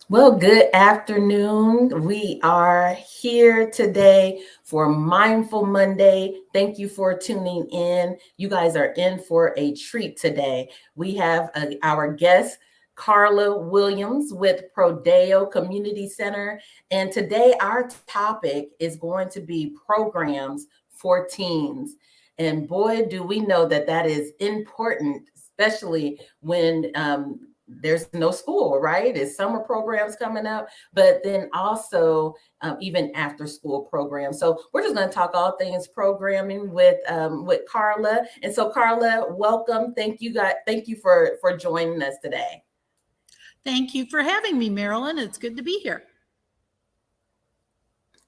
Well, good afternoon. We are here today for Mindful Monday. Thank you for tuning in. You guys are in for a treat today. We have our guest, Karla Williams with Pro Deo Community Center. And today, our topic is going to be programs for teens. And boy, do we know that that is important, especially when there's no school, right? It's summer programs coming up, but then also even after school programs. So we're just going to talk all things programming with Karla. And so, Karla, welcome. Thank you, guys. Thank you for joining us today. Thank you for having me, Marilyn. It's good to be here.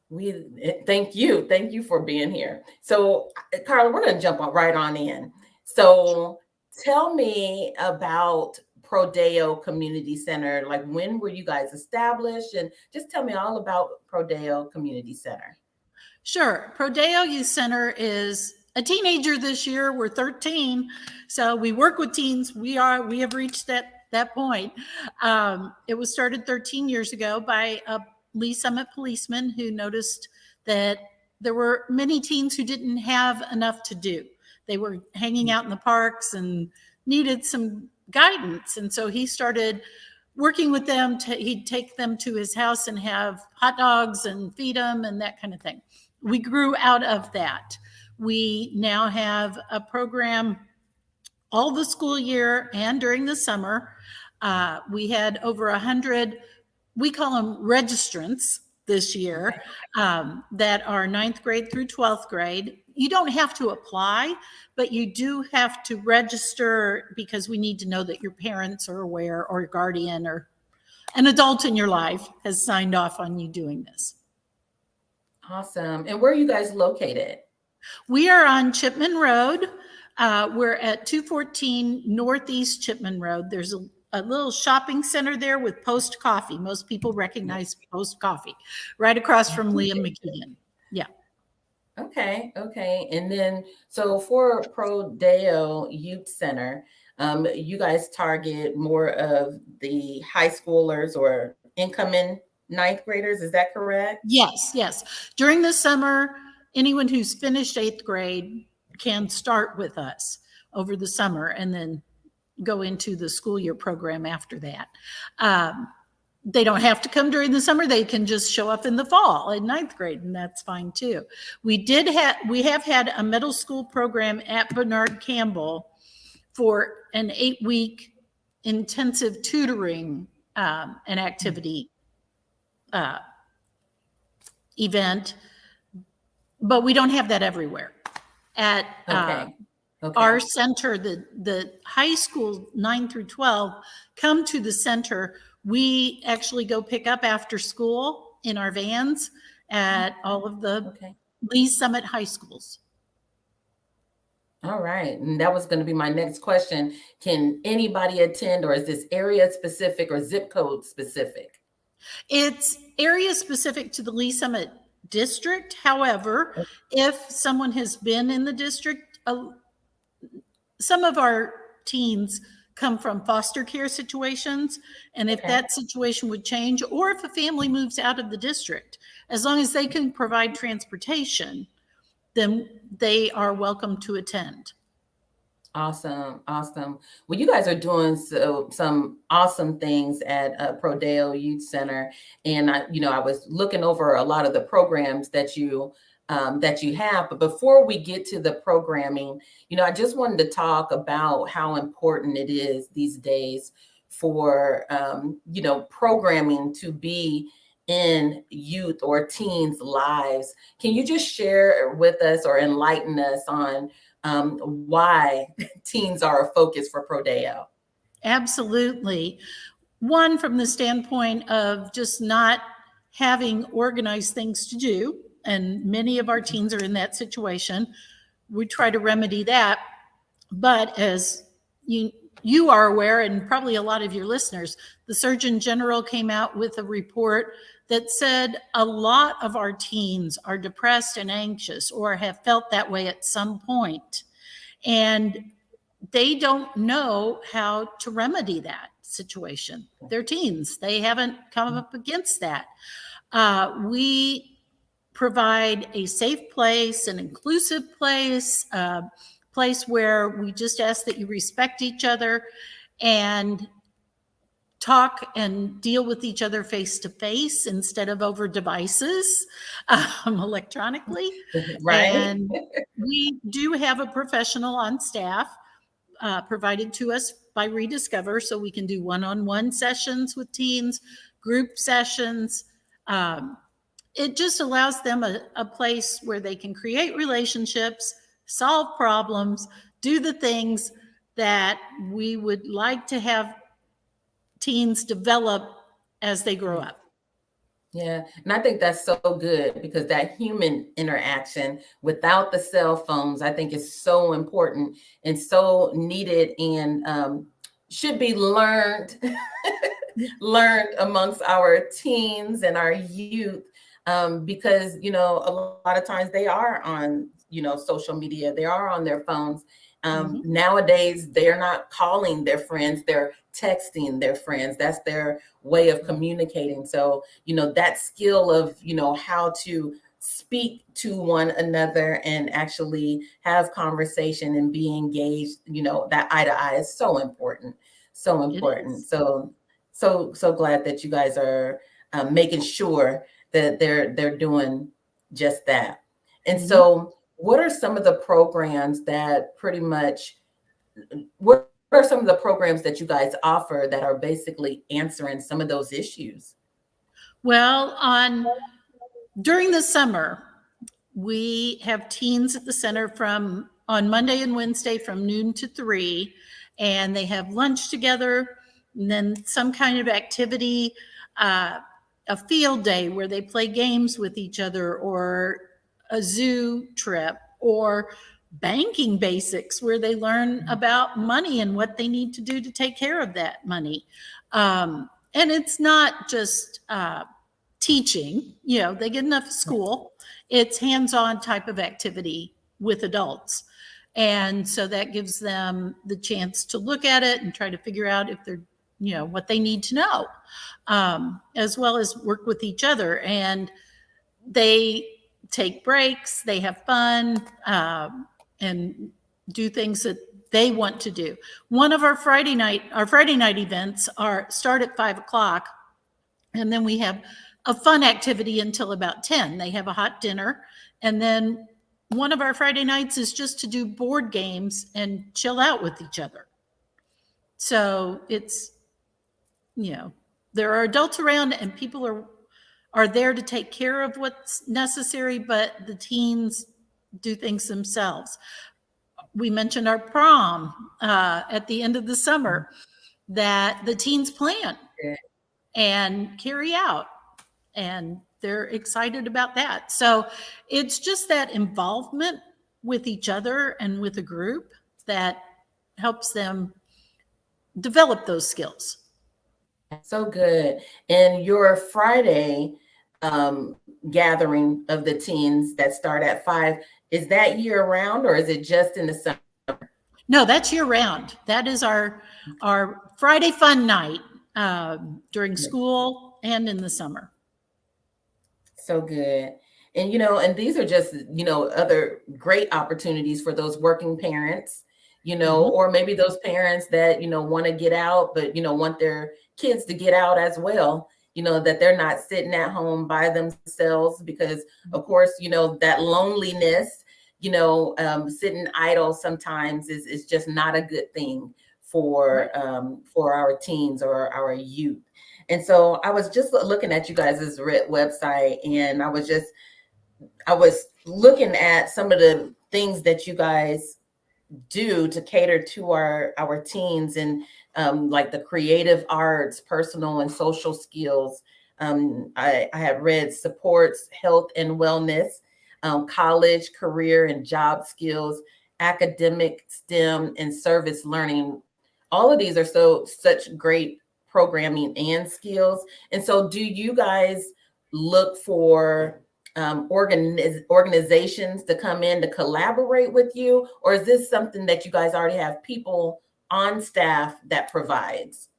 We thank you. Thank you for being here. So, Karla, we're going to jump right on in. So, tell me about Pro Deo Community Center. Like, when were you guys established? And just tell me all about Pro Deo Community Center. Sure. Pro Deo Youth Center is a teenager this year. We're 13, so we work with teens. We have reached that point. It was started 13 years ago by a Lee Summit policeman who noticed that there were many teens who didn't have enough to do. They were hanging out in the parks and needed some guidance, and so he started working with them. He'd take them to his house and have hot dogs and feed them and that kind of thing. We grew out of that. We now have a program all the school year and during the summer. We had over 100, we call them registrants this year, that are 9th grade through 12th grade. You don't have to apply, but you do have to register because we need to know that your parents are aware, or your guardian or an adult in your life has signed off on you doing this. Awesome. And where are you guys located? We are on Chipman Road. We're at 214 Northeast Chipman Road. There's a little shopping center there with Post Coffee. Most people recognize Post Coffee, right across from Liam McKeon. Yeah. Okay. And then, so for Pro Deo Youth Center, you guys target more of the high schoolers or incoming ninth graders. Is that correct? Yes. During the summer, anyone who's finished 8th grade can start with us over the summer and then go into the school year program after that. They don't have to come during the summer. They can just show up in the fall in 9th grade, and that's fine too. We have had a middle school program at Bernard Campbell for an 8-week intensive tutoring and activity event, but we don't have that everywhere. At our center, the high school 9 through 12 come to the center. We actually go pick up after school in our vans at all of the Lee Summit high schools. All right. And that was going to be my next question. Can anybody attend, or is this area specific or zip code specific? It's area specific to the Lee Summit district. However, if someone has been in the district, some of our teens come from foster care situations. And if that situation would change, or if a family moves out of the district, as long as they can provide transportation, then they are welcome to attend. Awesome. Well, you guys are doing some awesome things at Pro Deo Youth Center, and I was looking over a lot of the programs that you have. But before we get to the programming, I just wanted to talk about how important it is these days for programming to be in youth or teens' lives. Can you just share with us or enlighten us on why teens are a focus for Pro Deo? Absolutely. One, from the standpoint of just not having organized things to do, and many of our teens are in that situation. We try to remedy that. But as you are aware, and probably a lot of your listeners, the Surgeon General came out with a report that said a lot of our teens are depressed and anxious, or have felt that way at some point. And they don't know how to remedy that situation. They're teens. They haven't come up against that. We provide a safe place, an inclusive place, a place where we just ask that you respect each other and talk and deal with each other face to face instead of over devices, electronically. Right. And we do have a professional on staff provided to us by Rediscover, so we can do one-on-one sessions with teens, group sessions. It just allows them a place where they can create relationships, solve problems, do the things that we would like to have teens develop as they grow up. Yeah, and I think that's so good because that human interaction without the cell phones, I think is so important and so needed, and should be learned learned amongst our teens and our youth, because a lot of times they are on social media, they are on their phones. Nowadays, they're not calling their friends, they're texting their friends. That's their way of communicating. So, that skill of, how to speak to one another and actually have conversation and be engaged, that eye to eye is so important. So important. So glad that you guys are making sure that they're doing just that. And so what are some of the programs that what are some of the programs that you guys offer that are basically answering some of those issues? Well, during the summer, we have teens at the center on Monday and Wednesday from noon to 3, and they have lunch together, and then some kind of activity, a field day where they play games with each other, or a zoo trip, or banking basics where they learn about money and what they need to do to take care of that money. And it's not just teaching, they get enough school. It's hands-on type of activity with adults. And so that gives them the chance to look at it and try to figure out if they're, what they need to know, as well as work with each other. And they take breaks, they have fun, and do things that they want to do. One of our Friday night events start at 5:00, and then we have a fun activity until about 10. They have a hot dinner, and then one of our Friday nights is just to do board games and chill out with each other. So it's, there are adults around and people are there to take care of what's necessary, but the teens do things themselves. We mentioned our prom at the end of the summer that the teens plan and carry out, and they're excited about that. So it's just that involvement with each other and with a group that helps them develop those skills. So good. And your Friday gathering of the teens that start at 5, is that year round or is it just in the summer? No, that's year round. That is our Friday fun night during school and in the summer. So good. And, and these are just, other great opportunities for those working parents, or maybe those parents that, want to get out, but, want their kids to get out as well, that they're not sitting at home by themselves because, of course, that loneliness, sitting idle sometimes is just not a good thing for our teens or our youth. And so I was just looking at you guys' website, and I was looking at some of the things that you guys do to cater to our teens, and like the creative arts, personal and social skills. I have read supports health and wellness, college, career and job skills, academic, STEM, and service learning. All of these are such great programming and skills. And so do you guys look for organizations to come in to collaborate with you? Or is this something that you guys already have people on staff that provides?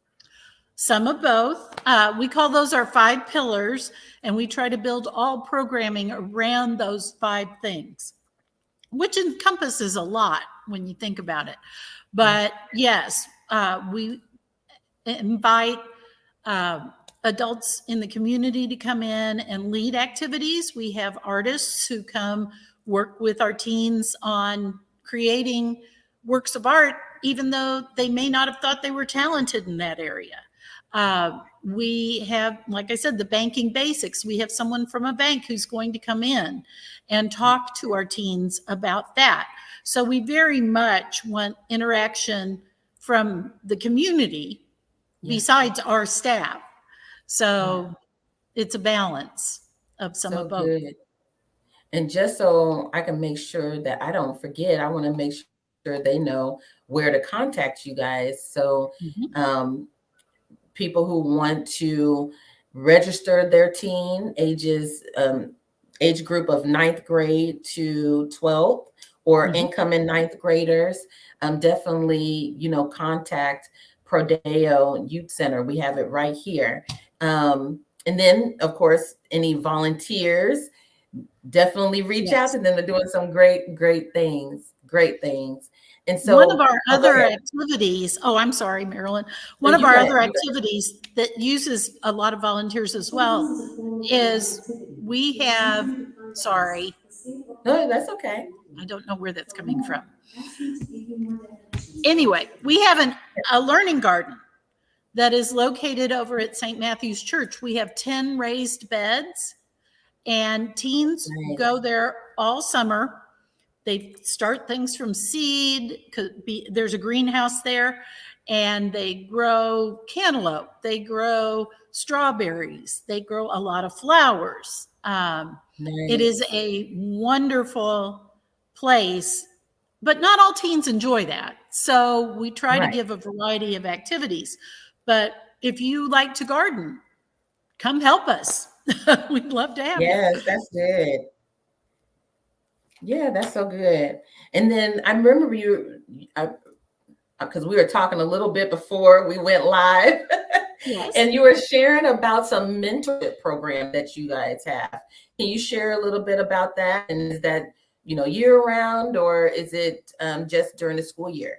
Some of both. We call those our 5 pillars, and we try to build all programming around those 5 things, which encompasses a lot when you think about it. But yes, we invite adults in the community to come in and lead activities. We have artists who come work with our teens on creating works of art, even though they may not have thought they were talented in that area. We have, like I said, the banking basics. We have someone from a bank who's going to come in and talk to our teens about that. So we very much want interaction from the community besides our staff. So it's a balance of some of both. Good. And just so I can make sure that I don't forget, I want to make sure they know where to contact you guys. So people who want to register their teen age group of 9th grade to 12th, or incoming 9th graders, definitely, contact Pro Deo Youth Center. We have it right here. And then, of course, any volunteers, definitely reach out to them. They're doing some great things. And so one of our other activities, I'm sorry, Marilyn. One of our other activities that uses a lot of volunteers as well is we have, sorry. No, that's okay. I don't know where that's coming from. Anyway, we have a learning garden that is located over at St. Matthew's Church. We have 10 raised beds, and teens go there all summer. They start things from seed. There's a greenhouse there, and they grow cantaloupe. They grow strawberries. They grow a lot of flowers. It is a wonderful place, but not all teens enjoy that. So we try to give a variety of activities. But if you like to garden, come help us. We'd love to have you. Yes, that's good. Yeah, that's so good. And then I remember because we were talking a little bit before we went live, and you were sharing about some mentorship program that you guys have. Can you share a little bit about that? And is that, year round, or is it just during the school year?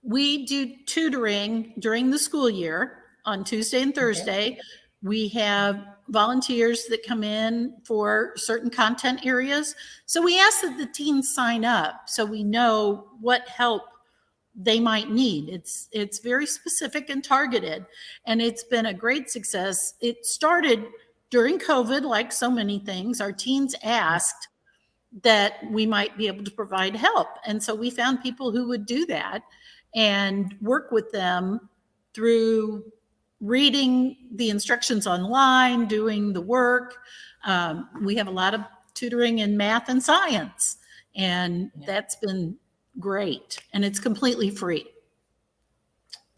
We do tutoring during the school year on Tuesday and Thursday. We have volunteers that come in for certain content areas. So we ask that the teens sign up so we know what help they might need. It's very specific and targeted, and it's been a great success. It started during COVID, like so many things. Our teens asked that we might be able to provide help. And so we found people who would do that and work with them through reading the instructions online, doing the work. We have a lot of tutoring in math and science, and that's been great. And it's completely free.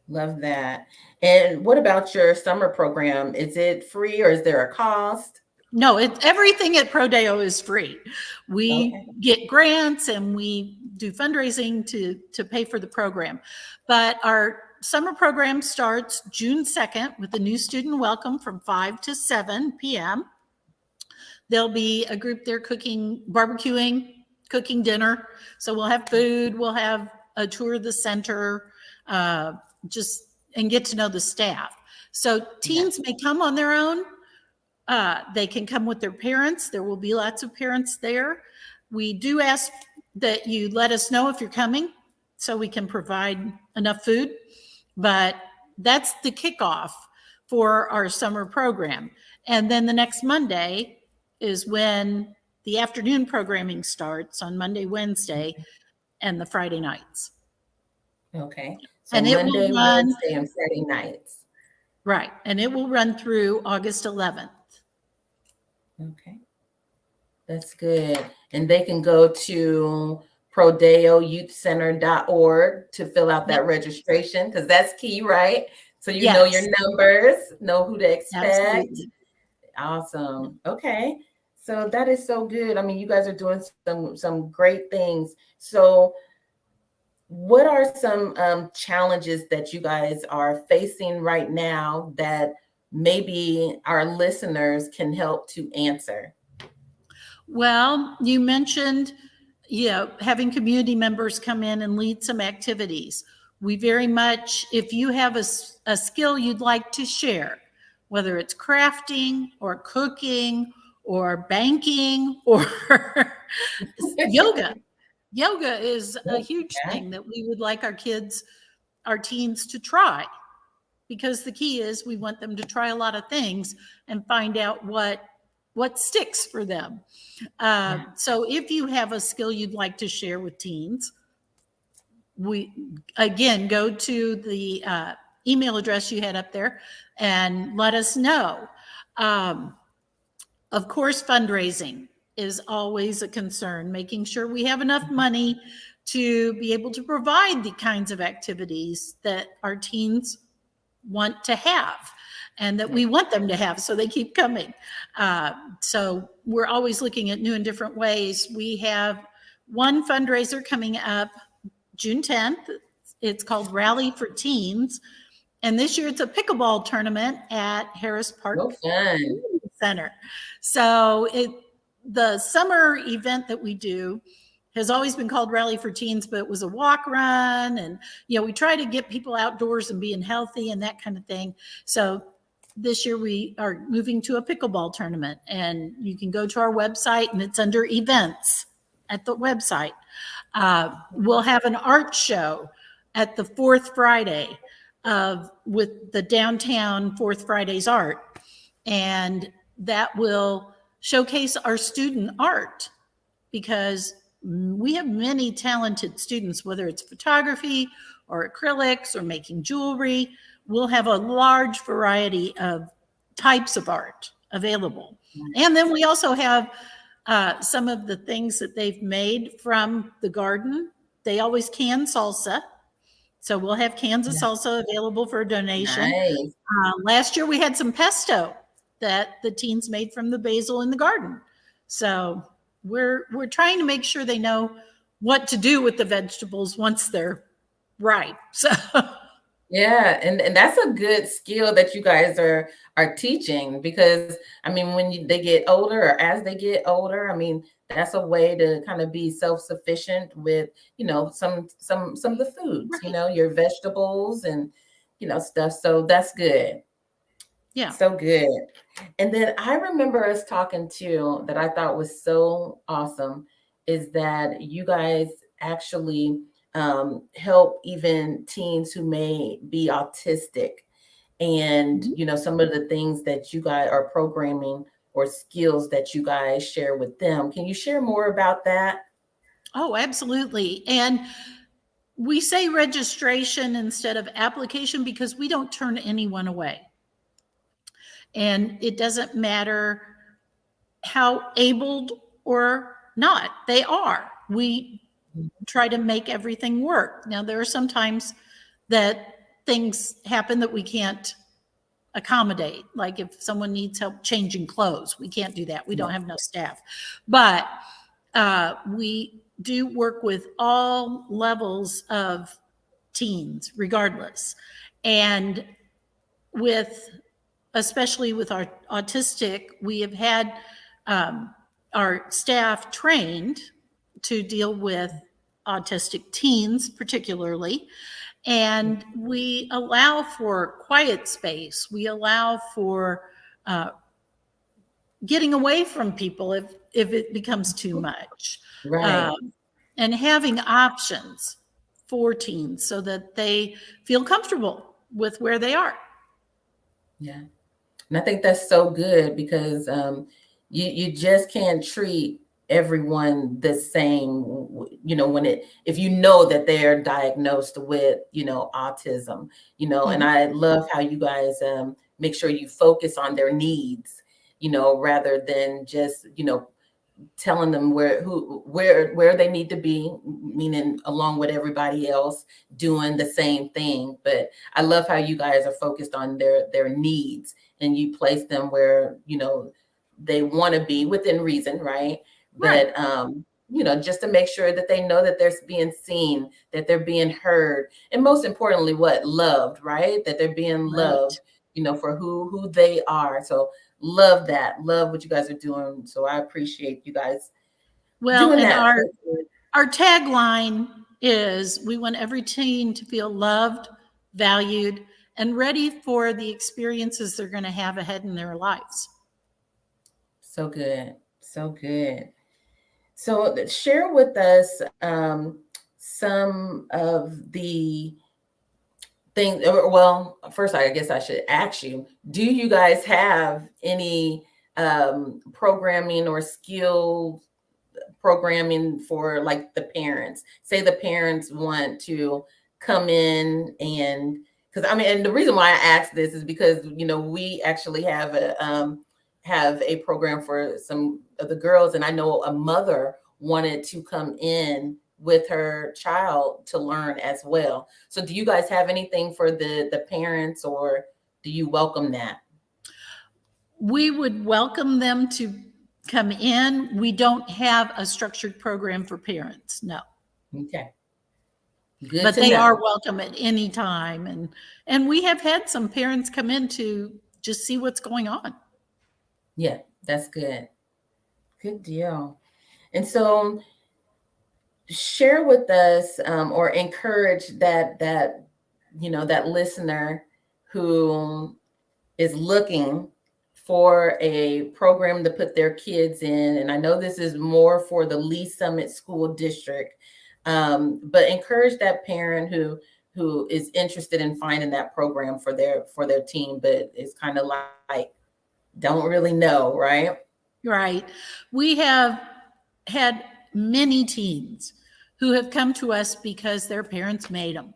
Love that. And what about your summer program? Is it free, or is there a cost? No, everything at Pro Deo is free. We get grants and we do fundraising to pay for the program. But our summer program starts June 2nd with a new student welcome from 5 to 7 p.m. There'll be a group there barbecuing, cooking dinner. So we'll have food, we'll have a tour of the center, and get to know the staff. So teens may come on their own. They can come with their parents. There will be lots of parents there. We do ask that you let us know if you're coming so we can provide enough food. But that's the kickoff for our summer program. And then the next Monday is when the afternoon programming starts on Monday, Wednesday, and the Friday nights. Okay. So and Monday, Wednesday, and Friday nights. Right. And it will run through August 11th. Okay. That's good. And they can go to prodeoyouthcenter.org to fill out that registration, because that's key, right? So you know your numbers, know who to expect. Absolutely. Awesome. Okay. So that is so good. I mean, you guys are doing some great things. So what are some challenges that you guys are facing right now that maybe our listeners can help to answer? Well, you mentioned, having community members come in and lead some activities. We very much, if you have a skill you'd like to share, whether it's crafting or cooking or banking or yoga. Yoga is a huge Yeah. thing that we would like our teens to try, because the key is we want them to try a lot of things and find out what sticks for them. So if you have a skill you'd like to share with teens, we again go to the email address you had up there and let us know. Of course, fundraising is always a concern, making sure we have enough money to be able to provide the kinds of activities that our teens want to have and that we want them to have, so they keep coming. So we're always looking at new and different ways. We have one fundraiser coming up June 10th. It's called Rally for Teens. And this year it's a pickleball tournament at Harris Park No fun. Center. So the summer event that we do has always been called Rally for Teens, but it was a walk run. And, we try to get people outdoors and being healthy and that kind of thing. So this year we are moving to a pickleball tournament, and you can go to our website and it's under events at the website. We'll have an art show at the fourth Friday with the downtown Fourth Fridays art. And that will showcase our student art, because we have many talented students, whether it's photography or acrylics or making jewelry. We'll have a large variety of types of art available. And then we also have some of the things that they've made from the garden. They always can salsa. So we'll have cans of salsa available for a donation. Nice. Last year we had some pesto that the teens made from the basil in the garden. So we're trying to make sure they know what to do with the vegetables once they're ripe. So Yeah, and that's a good skill that you guys are teaching, because I mean, when they get older, or as they get older, I mean, that's a way to kind of be self-sufficient with, some of the foods, Right. your vegetables and stuff. So that's good. Yeah. So good. And then I remember us talking too, that I thought was so awesome, is that you guys actually help even teens who may be autistic, and some of the things that you guys are programming or skills that you guys share with them. Can you share more about that? Oh, absolutely. And we say registration instead of application because we don't turn anyone away. And it doesn't matter how abled or not they are. We try to make everything work. Now, there are some times that things happen that we can't accommodate. Like if someone needs help changing clothes, we can't do that. We don't have enough staff. But we do work with all levels of teens, regardless. And especially with our autistic, we have had our staff trained to deal with autistic teens particularly. And we allow for quiet space. We allow for getting away from people if it becomes too much. Right. And having options for teens so that they feel comfortable with where they are. Yeah. And I think that's so good, because you just can't treat everyone the same, if you know that they're diagnosed with, autism, and I love how you guys make sure you focus on their needs, rather than just, telling them where they need to be, meaning along with everybody else doing the same thing. But I love how you guys are focused on their needs, and you place them where, they want to be within reason, right? Right. But just to make sure that they know that they're being seen, that they're being heard, and most importantly, what, loved, right? That they're being Right. loved, for who they are. So love that, love what you guys are doing. So I appreciate you guys Well, doing and that. our tagline is we want every teen to feel loved, valued, and ready for the experiences they're going to have ahead in their lives. So good, so good. So share with us some of the things. Well, first, I guess I should ask you: do you guys have any programming or skill programming for like the parents? Say the parents want to come in, and because and the reason why I ask this is because we actually have a program for some of the girls, and I know a mother wanted to come in with her child to learn as well. So do you guys have anything for the parents, or do you welcome that? We would welcome them to come in. We don't have a structured program for parents, no. Okay. Good But to they are know. welcome at any time. And we have had some parents come in to just see what's going on. Yeah, that's good. Good deal. And so share with us, or encourage that listener who is looking for a program to put their kids in. And I know this is more for the Lee Summit School District, but encourage that parent who is interested in finding that program for their team, but is kind of like don't really know, right? Right. We have had many teens who have come to us because their parents made them,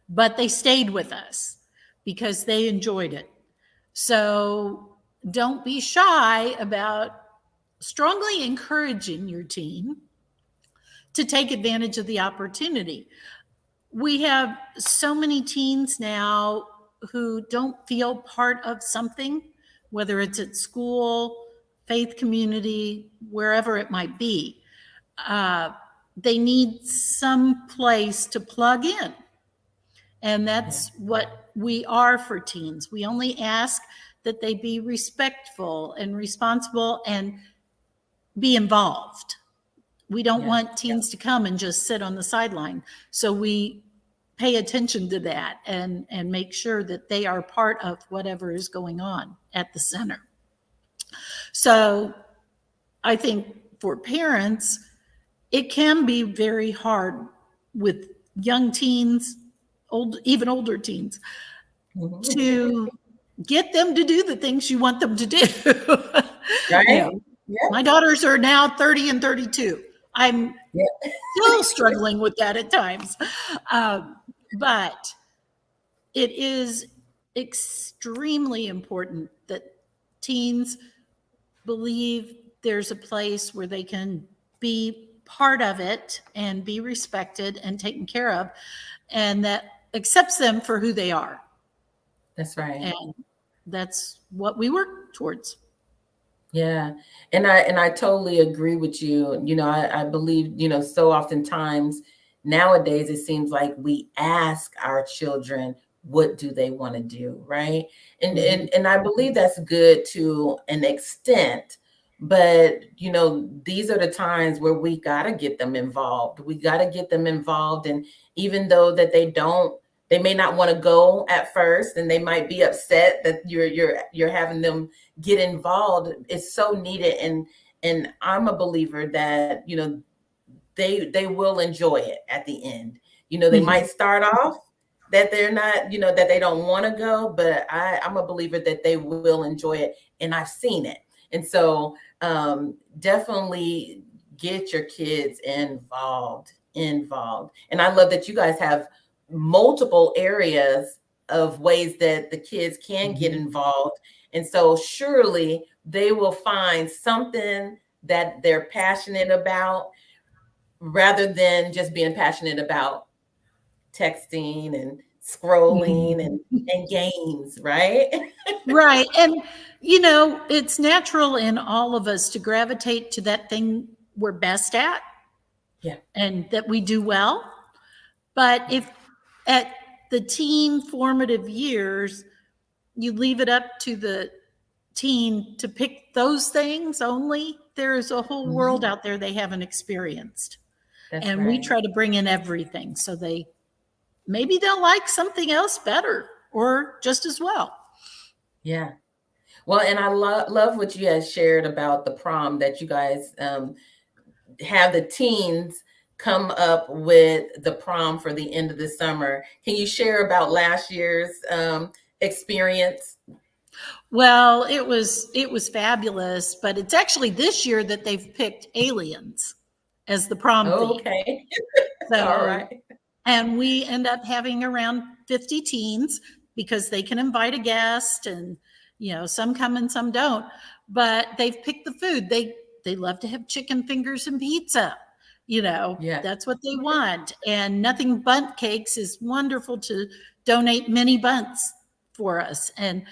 but they stayed with us because they enjoyed it. So don't be shy about strongly encouraging your teen to take advantage of the opportunity. We have so many teens now who don't feel part of something, whether it's at school, faith community, wherever it might be. They need some place to plug in. And that's what we are for teens. We only ask that they be respectful and responsible and be involved. We don't want teens to come and just sit on the sideline. So we pay attention to that and make sure that they are part of whatever is going on at the center. So I think for parents, it can be very hard with young teens, even older teens, to get them to do the things you want them to do. Right? My daughters are now 30 and 32. I'm still struggling with that at times. But it is extremely important that teens believe there's a place where they can be part of it and be respected and taken care of, and that accepts them for who they are. That's right. And that's what we work towards. Yeah. And I totally agree with you. I believe, so oftentimes nowadays it seems like we ask our children, what do they want to do? Right. And I believe that's good to an extent. But, these are the times where we got to get them involved. We got to get them involved. And even though that they may not want to go at first, and they might be upset that you're having them get involved. It's so needed. And I'm a believer that, they will enjoy it at the end. They might start off that they're not, that they don't want to go, but I'm a believer that they will enjoy it. And I've seen it. And so definitely get your kids involved. And I love that you guys have multiple areas of ways that the kids can get involved. And so surely they will find something that they're passionate about, rather than just being passionate about texting and scrolling and games, right? Right. And You know, it's natural in all of us to gravitate to that thing we're best at Yeah. and that we do well. But if at the teen formative years, you leave it up to the teen to pick those things only, there is a whole world Mhm. out there they haven't experienced. That's And we right. try to bring in everything so maybe they'll like something else better or just as well. Yeah. Well, and I love what you guys shared about the prom that you guys have the teens come up with the prom for the end of the summer. Can you share about last year's experience? Well, it was fabulous, but it's actually this year that they've picked aliens as the prom theme. Okay. All So, right. and we end up having around 50 teens because they can invite a guest and some come and some don't, but they've picked the food. They love to have chicken fingers and pizza. Yeah. That's what they want. And nothing bundt cakes is wonderful to donate mini bunts for us. And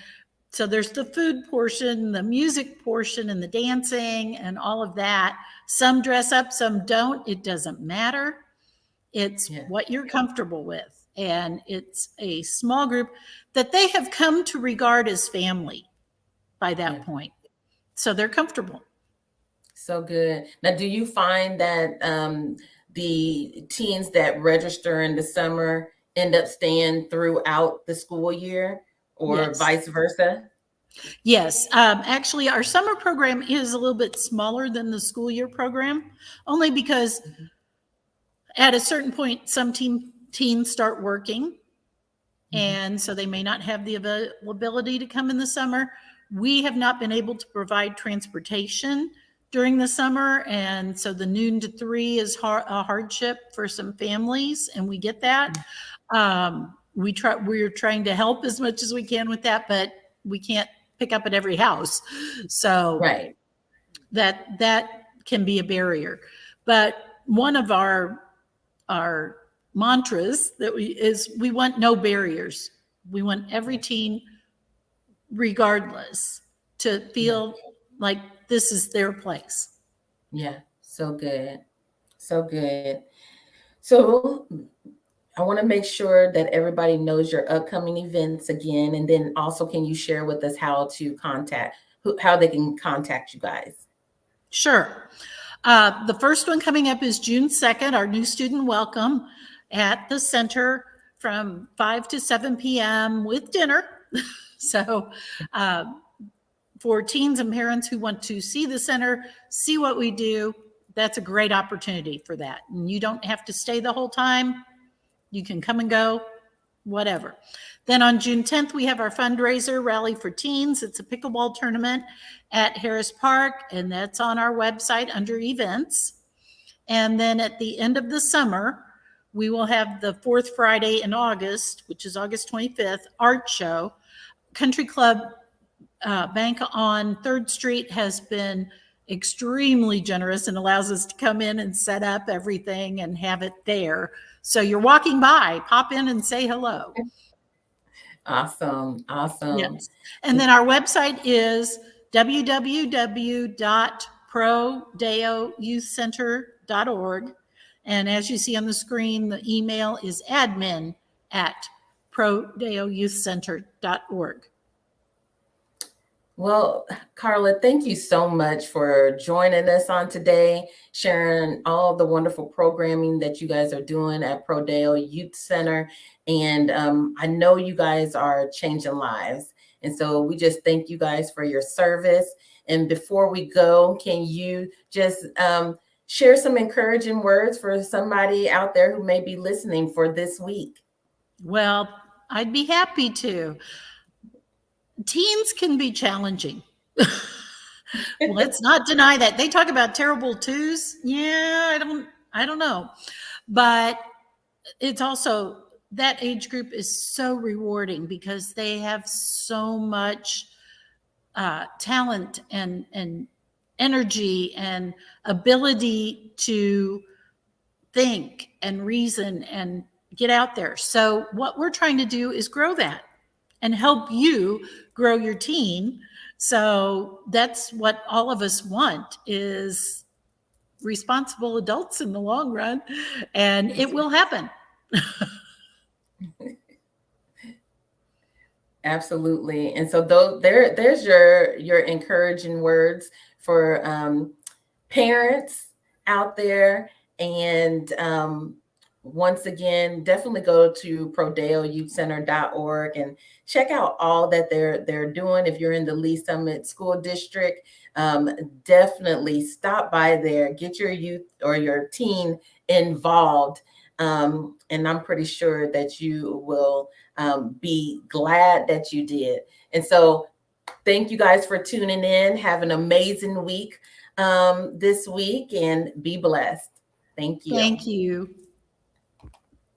so there's the food portion, the music portion, and the dancing and all of that. Some dress up, some don't. It doesn't matter. It's Yeah. what you're comfortable with. And it's a small group that they have come to regard as family by that Yeah. point. So they're comfortable. So good. Now, do you find that the teens that register in the summer end up staying throughout the school year or Yes. vice versa? Yes. Actually, our summer program is a little bit smaller than the school year program, only because Mhm. at a certain point, some teens start working. Mhm. And so they may not have the availability to come in the summer. We have not been able to provide transportation during the summer. And so the noon to 3 is a hardship for some families, and we get that. We're trying to help as much as we can with that, but we can't pick up at every house. So Right. that can be a barrier. But one of our mantras we want no barriers. We want every teen, regardless, to Yeah. feel like this is their place. Yeah. So good. So good. So I want to make sure that everybody knows your upcoming events again, and then also can you share with us how they can contact you guys? Sure. The first one coming up is June 2nd, our new student welcome at the center from 5 to 7 p.m. with dinner. So, for teens and parents who want to see the center, see what we do, that's a great opportunity for that. And you don't have to stay the whole time. You can come and go, whatever. Then on June 10th, we have our fundraiser, Rally for Teens. It's a pickleball tournament at Harris Park, and that's on our website under events. And then at the end of the summer, we will have the fourth Friday in August, which is August 25th, art show. Country Club Bank on 3rd Street has been extremely generous and allows us to come in and set up everything and have it there. So you're walking by, pop in and say hello. Awesome. Awesome. Yes. And then our website is www.prodeoyouthcenter.org. And as you see on the screen, the email is admin@prodeoyouthcenter.org. Well, Karla, thank you so much for joining us on today, sharing all the wonderful programming that you guys are doing at Pro Deo Youth Center. And I know you guys are changing lives. And so we just thank you guys for your service. And before we go, can you just share some encouraging words for somebody out there who may be listening for this week? Well, I'd be happy to. Teens can be challenging. Let's not deny that. They talk about terrible twos. Yeah, I don't know. But it's also that age group is so rewarding because they have so much talent and energy and ability to think and reason and get out there. So what we're trying to do is grow that and help you grow your teen. So that's what all of us want, is responsible adults in the long run, and it will happen. Absolutely. And so there's your encouraging words for parents out there. And once again, definitely go to prodeoyouthcenter.org and check out all that they're doing. If you're in the Lee Summit School District, definitely stop by there, get your youth or your teen involved. And I'm pretty sure that you will be glad that you did. And so thank you guys for tuning in. Have an amazing week this week and be blessed. Thank you. Thank you.